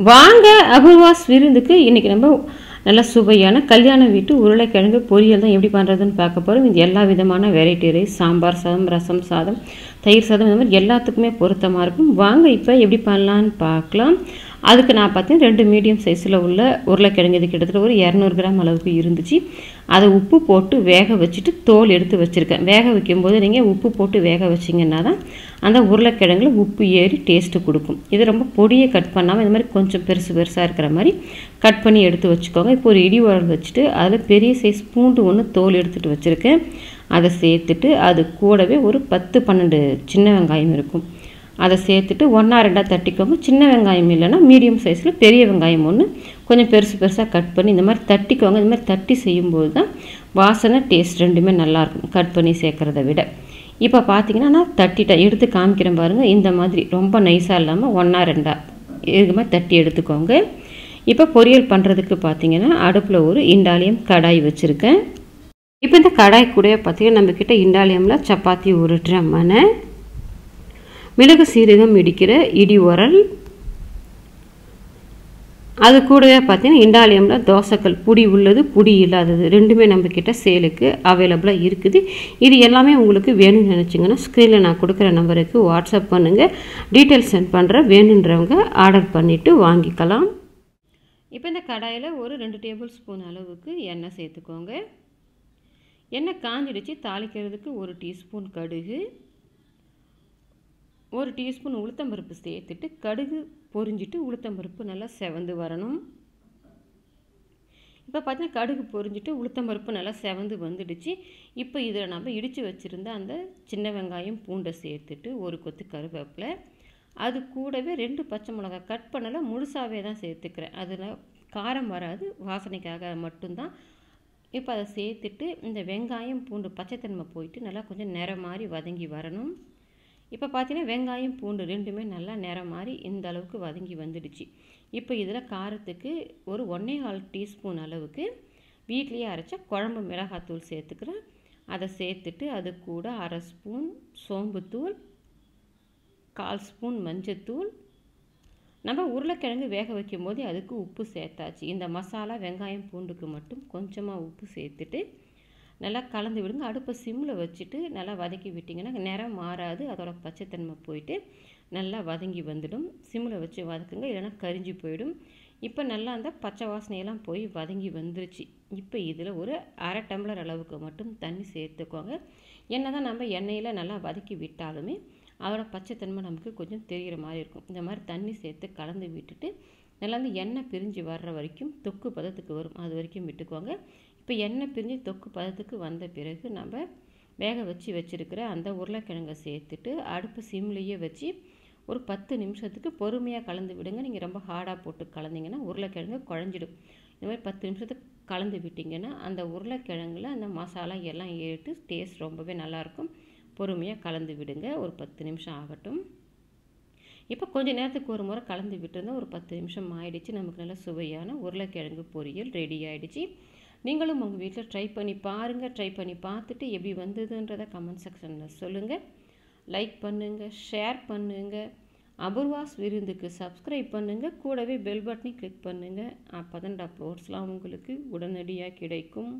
வாங்க அபூர்வாஸ் விருந்துக்கு இன்றைக்கி நம்ம நல்ல சுவையான கல்யாண வீட்டு உருளைக்கிழங்கு பொரியல் தான் எப்படி பண்ணுறதுன்னு பார்க்க போகிறோம். இது எல்லா விதமான வெரைட்டி ரைஸ், சாம்பார் சாதம், ரசம் சாதம், தயிர் சாதம், இந்த மாதிரி எல்லாத்துக்குமே பொருத்தமாக இருக்கும். வாங்க இப்போ எப்படி பண்ணலான்னு பார்க்கலாம். அதுக்கு நான் பார்த்தீங்கன்னா 2 மீடியம் சைஸில் உள்ள உருளைக்கிழங்கு, இது கிட்டத்தட்ட ஒரு 200 கிராம் அளவுக்கு இருந்துச்சு. அதை உப்பு போட்டு வேக வச்சுட்டு தோல் எடுத்து வச்சுருக்கேன். வேக வைக்கும்போது நீங்கள் உப்பு போட்டு வேக வச்சிங்கன்னா தான் அந்த உருளைக்கிழங்குல உப்பு ஏறி டேஸ்ட்டு கொடுக்கும். இது ரொம்ப பொடியை கட் பண்ணாமல் இந்த மாதிரி கொஞ்சம் பெருசாக இருக்கிற மாதிரி கட் பண்ணி எடுத்து வச்சுக்கோங்க. இப்போ ஒரு இடி உரல் வச்சுட்டு அதில் பெரிய சைஸ் பூண்டு ஒன்று தோல் எடுத்துகிட்டு வச்சுருக்கேன். அதை சேர்த்துட்டு அது கூடவே ஒரு 10-12 சின்ன வெங்காயம் இருக்கும். அதை சேர்த்துட்டு 1-2 தட்டிக்கோங்க. சின்ன வெங்காயம் இல்லைன்னா மீடியம் சைஸில் பெரிய வெங்காயம் ஒன்று கொஞ்சம் பெருசாக கட் பண்ணி இந்த மாதிரி தட்டிக்கோங்க. இந்த மாதிரி தட்டி செய்யும்போது தான் வாசனை, டேஸ்ட் ரெண்டுமே நல்லாயிருக்கும் கட் பண்ணி சேர்க்குறத விட. இப்போ பார்த்தீங்கன்னா நான் தட்டிட்டேன், எடுத்து காமிக்கிறேன் பாருங்கள். இந்த மாதிரி ரொம்ப நைஸாக இல்லாமல் 1-2 இது மாதிரி தட்டி எடுத்துக்கோங்க. இப்போ பொரியல் பண்ணுறதுக்கு பார்த்தீங்கன்னா அடுப்பில் ஒரு இண்டாலியம் கடாய் வச்சுருக்கேன். இப்போ இந்த கடாய் கூட பார்த்தீங்கன்னா நம்மக்கிட்ட இண்டாலியமில் சப்பாத்தி உருட்டுற மனை, மிளகு சீரகம் இடிக்கிற இடி உரல், அது கூடவே பார்த்தீங்கன்னா இண்டாலியமில் தோசைக்கல், புடி உள்ளது புடி இல்லாதது ரெண்டுமே நம்மக்கிட்ட சேலுக்கு அவைலபிளாக இருக்குது. இது எல்லாமே உங்களுக்கு வேணும்னு நினச்சிங்கன்னா ஸ்க்ரீனில் நான் கொடுக்குற நம்பருக்கு வாட்ஸ்அப் பண்ணுங்கள், டீட்டெயில்ஸ் சென்ட் பண்ணுறேன். வேணுன்றவங்க ஆர்டர் பண்ணிவிட்டு வாங்கிக்கலாம். இப்போ இந்த கடாயில் ஒரு 2 டேபிள் ஸ்பூன் அளவுக்கு எண்ணெய் சேர்த்துக்கோங்க. எண்ணெய் காஞ்சிடுச்சு. தாளிக்கிறதுக்கு 1 டீஸ்பூன் கடுகு, 1 டீஸ்பூன் உளுத்தம்பருப்பு சேர்த்துட்டு கடுகு பொரிஞ்சிட்டு உளுத்தம்பருப்பு நல்லா செவந்து வரணும். இப்போ பார்த்தீங்கன்னா கடுகு பொரிஞ்சிட்டு உளுத்தம்பருப்பு நல்லா செவந்து வந்துடுச்சு. இப்போ இதில் நம்ம இடித்து வச்சுருந்த அந்த சின்ன வெங்காயம் பூண்டை சேர்த்துட்டு 1 கொத்து கருவேப்பிலை, அது கூடவே 2 பச்சை மிளகாய் கட் பண்ணலை, முழுசாகவே தான் சேர்த்துக்கிறேன். அதில் காரம் வராது, வாசனைக்காக மட்டும்தான். இப்போ அதை சேர்த்துட்டு இந்த வெங்காயம் பூண்டு பச்சைத்தன்மை போயிட்டு நல்லா கொஞ்சம் நிறம் மாதிரி வதங்கி வரணும். இப்போ பார்த்தீங்கன்னா வெங்காயம் பூண்டு ரெண்டுமே நல்லா நிறம் மாதிரி இந்த அளவுக்கு வதங்கி வந்துடுச்சு. இப்போ இதில் காரத்துக்கு ஒரு 1.25 டீஸ்பூன் அளவுக்கு வீட்லேயே அரைச்ச குழம்பு மிளகாத்தூள் சேர்த்துக்கிறேன். அதை சேர்த்துட்டு அது கூட 1/2 ஸ்பூன் சோம்புத்தூள், 1/4 ஸ்பூன் மஞ்சத்தூள். நம்ம உருளைக்கிழங்கு வேக வைக்கும் போது அதுக்கு உப்பு சேர்த்தாச்சு. இந்த மசாலா வெங்காயம் பூண்டுக்கு மட்டும் கொஞ்சமாக உப்பு சேர்த்துட்டு நல்லா கலந்து விடுங்க. அடுப்பை சிம்மில் வச்சுட்டு நல்லா வதக்கி விட்டிங்கன்னா நிறம் மாறாது, அதோட பச்சைத்தன்மை போயிட்டு நல்லா வதங்கி வந்துடும். சிம்மில் வச்சு வதக்குங்க, இல்லைன்னா கரிஞ்சி போயிடும். இப்போ நல்லா அந்த பச்சை வாசனையெல்லாம் போய் வதங்கி வந்துருச்சு. இப்போ இதில் ஒரு 1/2 டம்ளர் அளவுக்கு மட்டும் தண்ணி சேர்த்துக்கோங்க. என்ன தான் நம்ம எண்ணெயில் நல்லா வதக்கி விட்டாலுமே அதோட பச்சைத்தன்மை நமக்கு கொஞ்சம் தெரிகிற மாதிரி இருக்கும். இந்த மாதிரி தண்ணி சேர்த்து கலந்து விட்டுட்டு நல்லா வந்து எண்ணெய் பிரிஞ்சு வர்ற வரைக்கும் தொக்கு பதத்துக்கு வரும், அது வரைக்கும் விட்டுக்குவாங்க. இப்போ எண்ணெய் பிரிஞ்சு தொக்கு பதத்துக்கு வந்த பிறகு நம்ம வேக வச்சுருக்கிற அந்த உருளைக்கிழங்கை சேர்த்துட்டு அடுப்பு சிம்லேயே வச்சு ஒரு 10 நிமிஷத்துக்கு பொறுமையாக கலந்து விடுங்க. நீங்கள் ரொம்ப ஹார்டாக போட்டு கலந்திங்கன்னா உருளைக்கிழங்கு குழஞ்சிடும். இந்த மாதிரி 10 நிமிஷத்துக்கு கலந்து விட்டிங்கன்னா அந்த உருளைக்கிழங்குல அந்த மசாலா எல்லாம் ஏறிட்டு டேஸ்ட் ரொம்பவே நல்லாயிருக்கும். பொறுமையாக கலந்து விடுங்க. ஒரு 10 நிமிஷம் ஆகட்டும். இப்போ கொஞ்சம் நேரத்துக்கு ஒரு முறை கலந்து விட்டுருந்தா ஒரு 10 நிமிஷம் ஆயிடுச்சு. நமக்கு நல்ல சுவையான உருளைக்கிழங்கு பொரியல் ரெடி ஆகிடுச்சு. நீங்களும் உங்கள் வீட்டில் ட்ரை பண்ணி பாருங்கள். ட்ரை பண்ணி பார்த்துட்டு எப்படி வந்ததுன்றதை கமெண்ட் செக்ஷனில் சொல்லுங்கள். லைக் பண்ணுங்கள், ஷேர் பண்ணுங்கள், அபூர்வாஸ் விருந்துக்கு சப்ஸ்கிரைப் பண்ணுங்கள், கூடவே பெல் பட்டனை கிளிக் பண்ணுங்கள். அப்போ தான் அப்லோட்ஸ்லாம் உங்களுக்கு உடனடியாக கிடைக்கும்.